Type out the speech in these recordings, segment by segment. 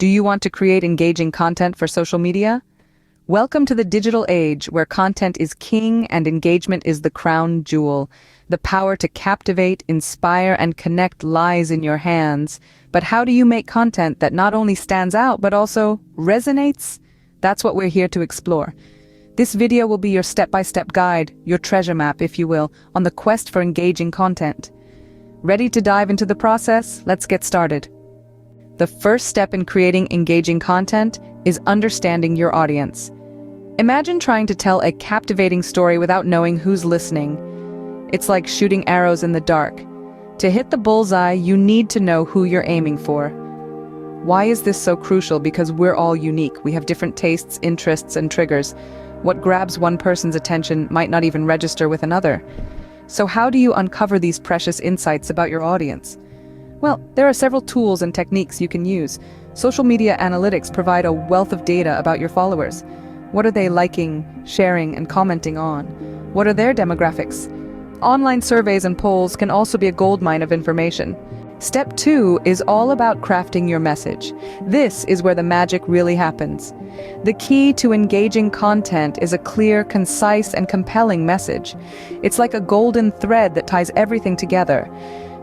Do you want to create engaging content for social media? Welcome to the digital age where content is king and engagement is the crown jewel. The power to captivate, inspire, and connect lies in your hands. But how do you make content that not only stands out but also resonates? That's what we're here to explore. This video will be your step-by-step guide, your treasure map, if you will, on the quest for engaging content. Ready to dive into the process? Let's get started. The first step in creating engaging content is understanding your audience. Imagine trying to tell a captivating story without knowing who's listening. It's like shooting arrows in the dark. To hit the bullseye, you need to know who you're aiming for. Why is this so crucial? Because we're all unique. We have different tastes, interests, and triggers. What grabs one person's attention might not even register with another. So how do you uncover these precious insights about your audience? Well, there are several tools and techniques you can use. Social media analytics provide a wealth of data about your followers. What are they liking, sharing, and commenting on? What are their demographics? Online surveys and polls can also be a goldmine of information. Step 2 is all about crafting your message. This is where the magic really happens. The key to engaging content is a clear, concise, and compelling message. It's like a golden thread that ties everything together.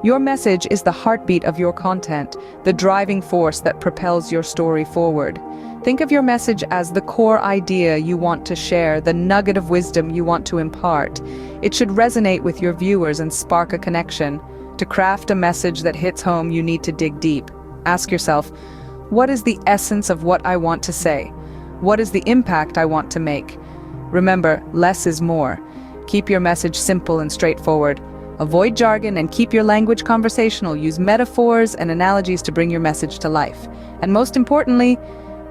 Your message is the heartbeat of your content, the driving force that propels your story forward. Think of your message as the core idea you want to share, the nugget of wisdom you want to impart. It should resonate with your viewers and spark a connection. To craft a message that hits home, you need to dig deep. Ask yourself, what is the essence of what I want to say? What is the impact I want to make? Remember, less is more. Keep your message simple and straightforward. Avoid jargon and keep your language conversational. Use metaphors and analogies to bring your message to life. And most importantly,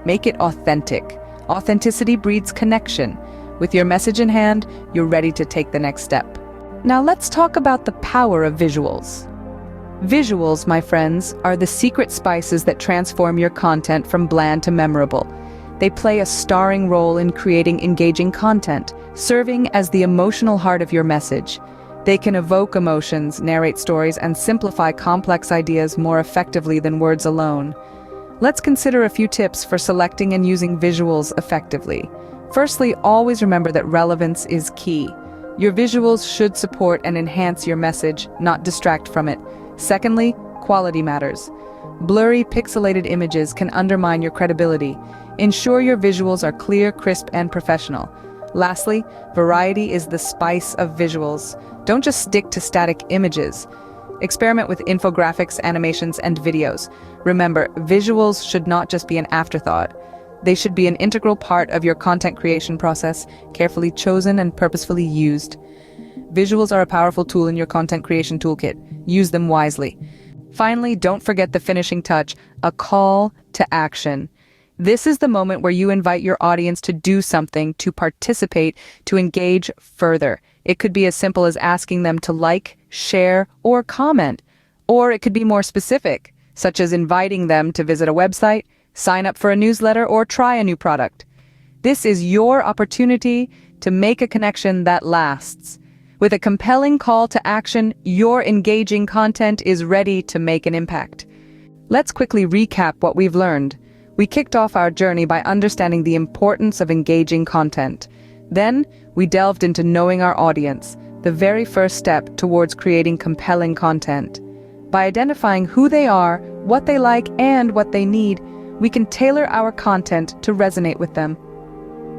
make it authentic. Authenticity breeds connection. With your message in hand, you're ready to take the next step. Now let's talk about the power of visuals. Visuals, my friends, are the secret spices that transform your content from bland to memorable. They play a starring role in creating engaging content, serving as the emotional heart of your message. They can evoke emotions, narrate stories, and simplify complex ideas more effectively than words alone. Let's consider a few tips for selecting and using visuals effectively. Firstly, always remember that relevance is key. Your visuals should support and enhance your message, not distract from it. Secondly, quality matters. Blurry, pixelated images can undermine your credibility. Ensure your visuals are clear, crisp, and professional. Lastly, variety is the spice of visuals. Don't just stick to static images. Experiment with infographics, animations, and videos. Remember, visuals should not just be an afterthought. They should be an integral part of your content creation process, carefully chosen and purposefully used. Visuals are a powerful tool in your content creation toolkit. Use them wisely. Finally, don't forget the finishing touch, a call to action. This is the moment where you invite your audience to do something, to participate, to engage further. It could be as simple as asking them to like, share, or comment. Or it could be more specific, such as inviting them to visit a website, sign up for a newsletter, or try a new product. This is your opportunity to make a connection that lasts. With a compelling call to action, your engaging content is ready to make an impact. Let's quickly recap what we've learned. We kicked off our journey by understanding the importance of engaging content. Then, we delved into knowing our audience, the very first step towards creating compelling content. By identifying who they are, what they like, and what they need, we can tailor our content to resonate with them.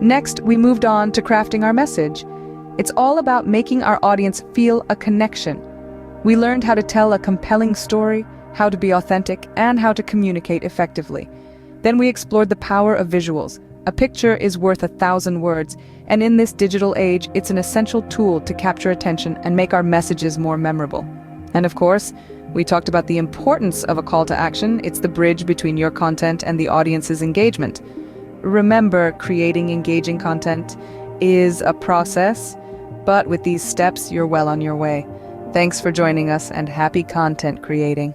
Next, we moved on to crafting our message. It's all about making our audience feel a connection. We learned how to tell a compelling story, how to be authentic, and how to communicate effectively. Then we explored the power of visuals. A picture is worth 1,000 words, and in this digital age, it's an essential tool to capture attention and make our messages more memorable. And of course, we talked about the importance of a call to action. It's the bridge between your content and the audience's engagement. Remember, creating engaging content is a process, but with these steps, you're well on your way. Thanks for joining us, and happy content creating.